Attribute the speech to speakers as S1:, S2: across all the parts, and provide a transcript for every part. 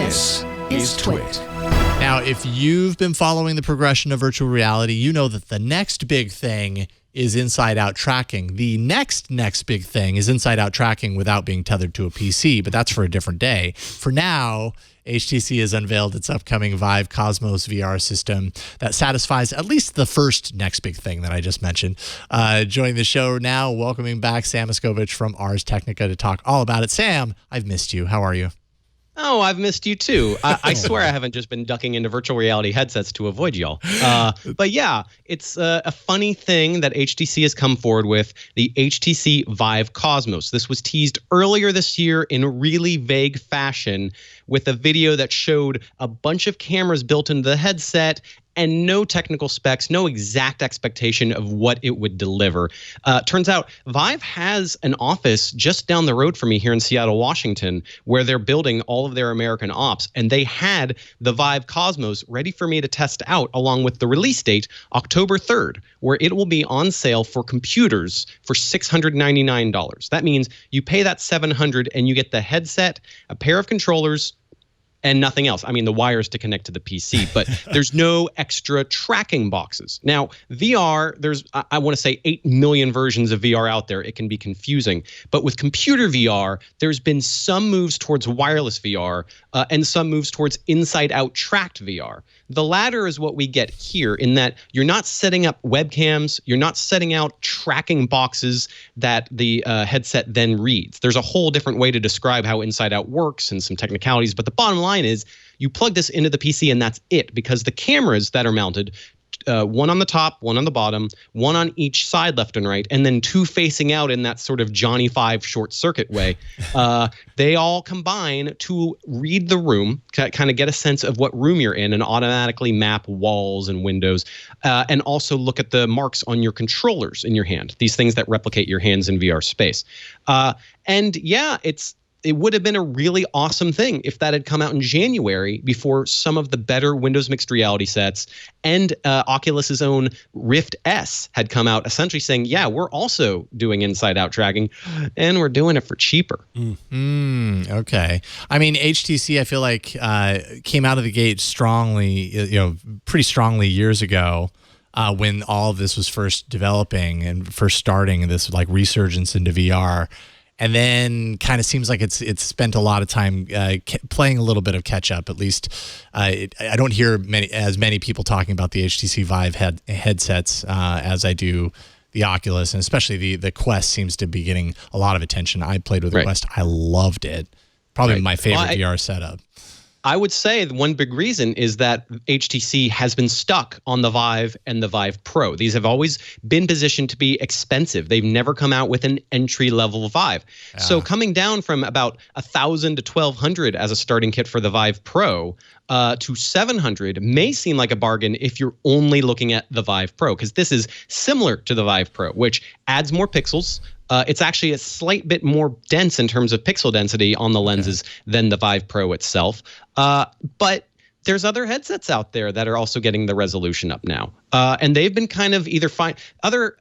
S1: This is Twit.
S2: Now, if you've been following the progression of virtual reality, you know that the next big thing is inside-out tracking. The next big thing is inside-out tracking without being tethered to a PC, but that's for a different day. For now, HTC has unveiled its upcoming Vive Cosmos VR system that satisfies at least the first next big thing that I just mentioned. Joining the show now, welcoming back Sam Machkovech from Ars Technica to talk all about it. Sam, I've missed you. How are you?
S3: Oh, I've missed you too. I swear I haven't just been ducking into virtual reality headsets to avoid y'all. But yeah, it's a funny thing that HTC has come forward with, the HTC Vive Cosmos. This was teased earlier this year in a really vague fashion with a video that showed a bunch of cameras built into the headset and no technical specs, no exact expectation of what it would deliver. Turns out Vive has an office just down the road from me here in Seattle, Washington, where they're building all of their American ops. And they had the Vive Cosmos ready for me to test out along with the release date, October 3rd, where it will be on sale for computers for $699. That means you pay that $700 and you get the headset, a pair of controllers, and nothing else. I mean, the wires to connect to the PC, but there's no extra tracking boxes. Now, VR, there's, I want to say 8 million versions of VR out there. It can be confusing. But with computer VR, there's been some moves towards wireless VR and some moves towards inside-out tracked VR. The latter is what we get here in that you're not setting up webcams, you're not setting out tracking boxes that the headset then reads. There's a whole different way to describe how inside out works and some technicalities, but the bottom line is you plug this into the PC and that's it, because the cameras that are mounted, one on the top, one on the bottom, one on each side, left and right, and then two facing out in that sort of Johnny Five short circuit way. They all combine to read the room, kind of get a sense of what room you're in and automatically map walls and windows, and also look at the marks on your controllers in your hand, these things that replicate your hands in VR space. And yeah, it would have been a really awesome thing if that had come out in January before some of the better Windows mixed reality sets and Oculus's own Rift S had come out, essentially saying, yeah, we're also doing inside-out tracking, and we're doing it for cheaper.
S2: Okay. I mean, HTC, I feel like, came out of the gate strongly, pretty strongly years ago. When all of this was first developing and first starting this like resurgence into VR. And then kind of seems like it's spent a lot of time playing a little bit of catch up. At least I don't hear as many people talking about the HTC Vive headsets as I do the Oculus, and especially the Quest seems to be getting a lot of attention. I played with the Quest. I loved it. Probably my favorite VR setup.
S3: I would say the one big reason is that HTC has been stuck on the Vive and the Vive Pro. These have always been positioned to be expensive. They've never come out with an entry-level Vive. Yeah. So coming down from about $1,000 to $1,200 as a starting kit for the Vive Pro to $700 may seem like a bargain if you're only looking at the Vive Pro, because this is similar to the Vive Pro, which adds more pixels. It's actually a slight bit more dense in terms of pixel density on the lenses than the Vive Pro itself. But there's other headsets out there that are also getting the resolution up now. And they've been kind of either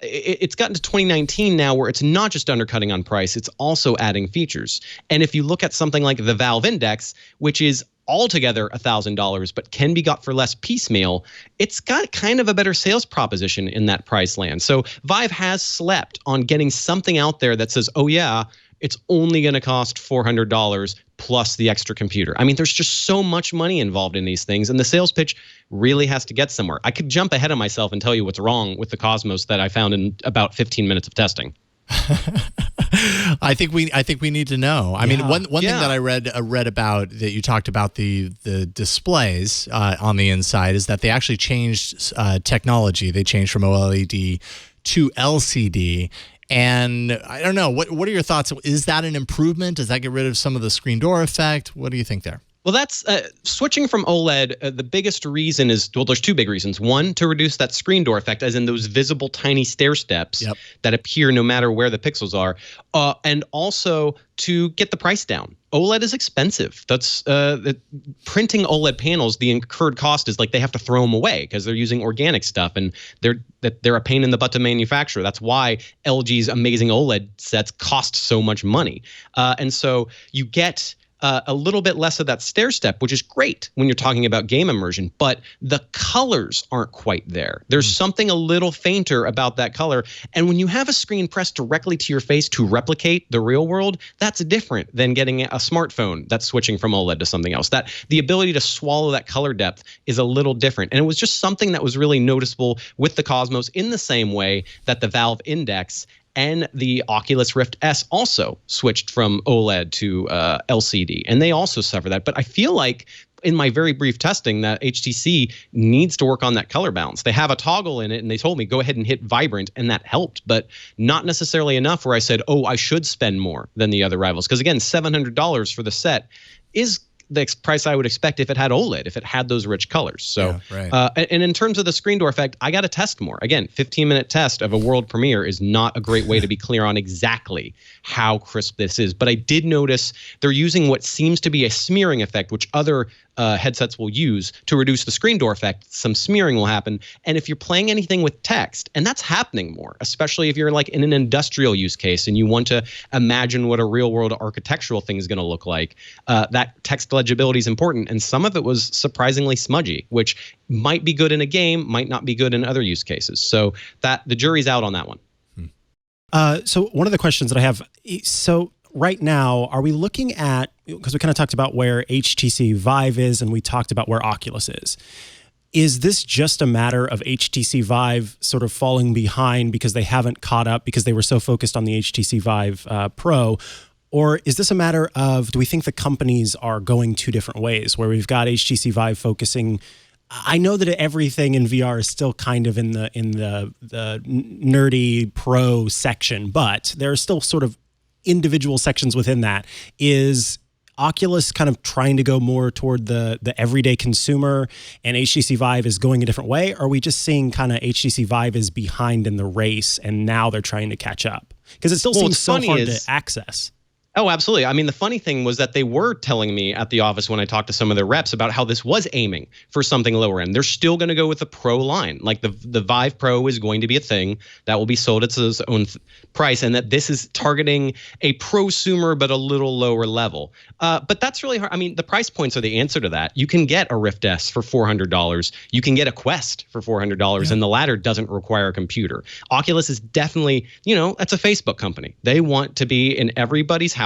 S3: it's gotten to 2019 now where it's not just undercutting on price, it's also adding features. And if you look at something like the Valve Index, which is altogether $1,000, but can be got for less piecemeal, it's got kind of a better sales proposition in that price land. So Vive has slept on getting something out there that says, oh yeah, it's only going to cost $400 plus the extra computer. I mean, there's just so much money involved in these things, and the sales pitch really has to get somewhere. I could jump ahead of myself and tell you what's wrong with the Cosmos that I found in about 15 minutes of testing.
S2: I think we need to know. I mean, one thing that I read about that you talked about the displays on the inside is that they actually changed technology. They changed from OLED to LCD. And I don't know, what are your thoughts? Is that an improvement? Does that get rid of some of the screen door effect? What do you think there?
S3: Well, that's switching from OLED. The biggest reason is, well, there's two big reasons. One, to reduce that screen door effect, as in those visible tiny stair steps that appear no matter where the pixels are, and also to get the price down. OLED is expensive. That's printing OLED panels. The incurred cost is like they have to throw them away because they're using organic stuff, and they're a pain in the butt to manufacture. That's why LG's amazing OLED sets cost so much money. And so you get a little bit less of that stair step, which is great when you're talking about game immersion, but the colors aren't quite there. There's something a little fainter about that color. And when you have a screen pressed directly to your face to replicate the real world, that's different than getting a smartphone that's switching from OLED to something else. That the ability to swallow that color depth is a little different. And it was just something that was really noticeable with the Cosmos, in the same way that the Valve Index and the Oculus Rift S also switched from OLED to LCD, and they also suffer that. But I feel like in my very brief testing that HTC needs to work on that color balance. They have a toggle in it, and they told me go ahead and hit vibrant, and that helped, but not necessarily enough where I said, oh, I should spend more than the other rivals. Because again, $700 for the set is the price I would expect if it had OLED, if it had those rich colors. So,
S2: yeah, right.
S3: And in terms of the screen door effect, I got to test more. Again, 15-minute test of a world premiere is not a great way to be clear on exactly how crisp this is. But I did notice they're using what seems to be a smearing effect, which other headsets will use to reduce the screen door effect. Some smearing will happen. And if you're playing anything with text, and that's happening more, especially if you're like in an industrial use case and you want to imagine what a real world architectural thing is going to look like, that text legibility is important. And some of it was surprisingly smudgy, which might be good in a game, might not be good in other use cases. So that the jury's out on that one.
S1: So one of the questions that I have, so right now, are we looking at, because we kind of talked about where HTC Vive is and we talked about where Oculus is this just a matter of HTC Vive sort of falling behind because they haven't caught up because they were so focused on the HTC Vive Pro? Or is this a matter of, do we think the companies are going two different ways, where we've got HTC Vive focusing? I know that everything in VR is still kind of in the nerdy pro section, but there are still sort of individual sections within that. Is Oculus kind of trying to go more toward the everyday consumer, and HTC Vive is going a different way? Or are we just seeing kind of HTC Vive is behind in the race and now they're trying to catch up? Because it still seems so hard to access.
S3: Oh, absolutely. I mean, the funny thing was that they were telling me at the office when I talked to some of their reps about how this was aiming for something lower end. They're still going to go with the Pro line. Like the Vive Pro is going to be a thing that will be sold at its own price, and that this is targeting a prosumer but a little lower level. But that's really hard. I mean, the price points are the answer to that. You can get a Rift S for $400. You can get a Quest for $400, and the latter doesn't require a computer. Oculus is definitely, that's a Facebook company. They want to be in everybody's house,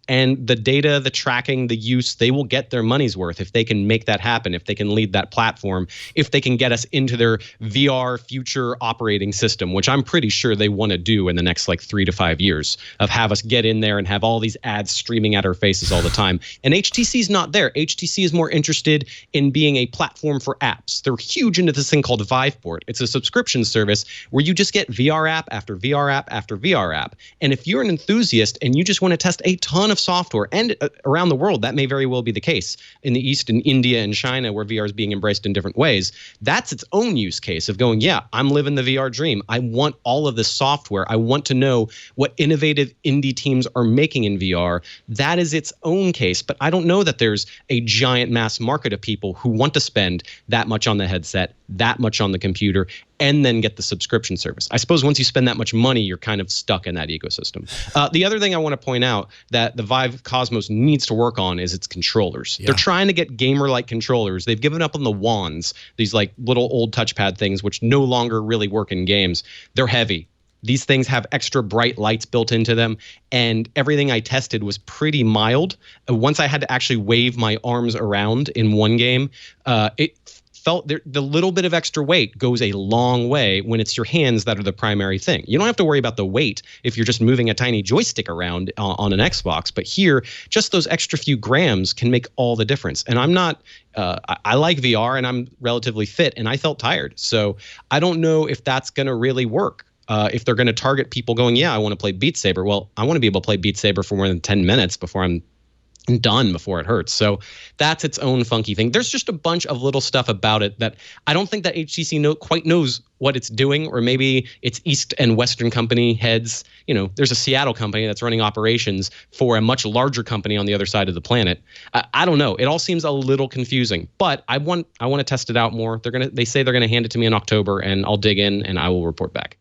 S3: and the data, the tracking, the use, they will get their money's worth if they can make that happen, if they can lead that platform, if they can get us into their VR future operating system, which I'm pretty sure they want to do in the next 3 to 5 years, of have us get in there and have all these ads streaming at our faces all the time. And HTC's not there. HTC is more interested in being a platform for apps. They're huge into this thing called Viveport. It's a subscription service where you just get VR app after VR app after VR app. And if you're an enthusiast and you just want to test a ton of software, and around the world, that may very well be the case. In the East, in India and China, where VR is being embraced in different ways, that's its own use case of going, yeah, I'm living the VR dream. I want all of this software. I want to know what innovative indie teams are making in VR. That is its own case. But I don't know that there's a giant mass market of people who want to spend that much on the headset, that much on the computer, and then get the subscription service. I suppose once you spend that much money, you're kind of stuck in that ecosystem. The other thing I want to point out that the Vive Cosmos needs to work on is its controllers. Yeah. They're trying to get gamer-like controllers. They've given up on the wands, these little old touchpad things, which no longer really work in games. They're heavy. These things have extra bright lights built into them, and everything I tested was pretty mild. Once I had to actually wave my arms around in one game, it felt the little bit of extra weight goes a long way when it's your hands that are the primary thing. You don't have to worry about the weight if you're just moving a tiny joystick around on an Xbox. But here, just those extra few grams can make all the difference. And I'm not, I like VR and I'm relatively fit, and I felt tired. So I don't know if that's going to really work. If they're going to target people going, yeah, I want to play Beat Saber. Well, I want to be able to play Beat Saber for more than 10 minutes before I'm done, before it hurts. So that's its own funky thing. There's just a bunch of little stuff about it that I don't think that HTC quite knows what it's doing, or maybe it's East and Western company heads. There's a Seattle company that's running operations for a much larger company on the other side of the planet. I don't know. It all seems a little confusing, but I want to test it out more. They say they're going to hand it to me in October, and I'll dig in and I will report back.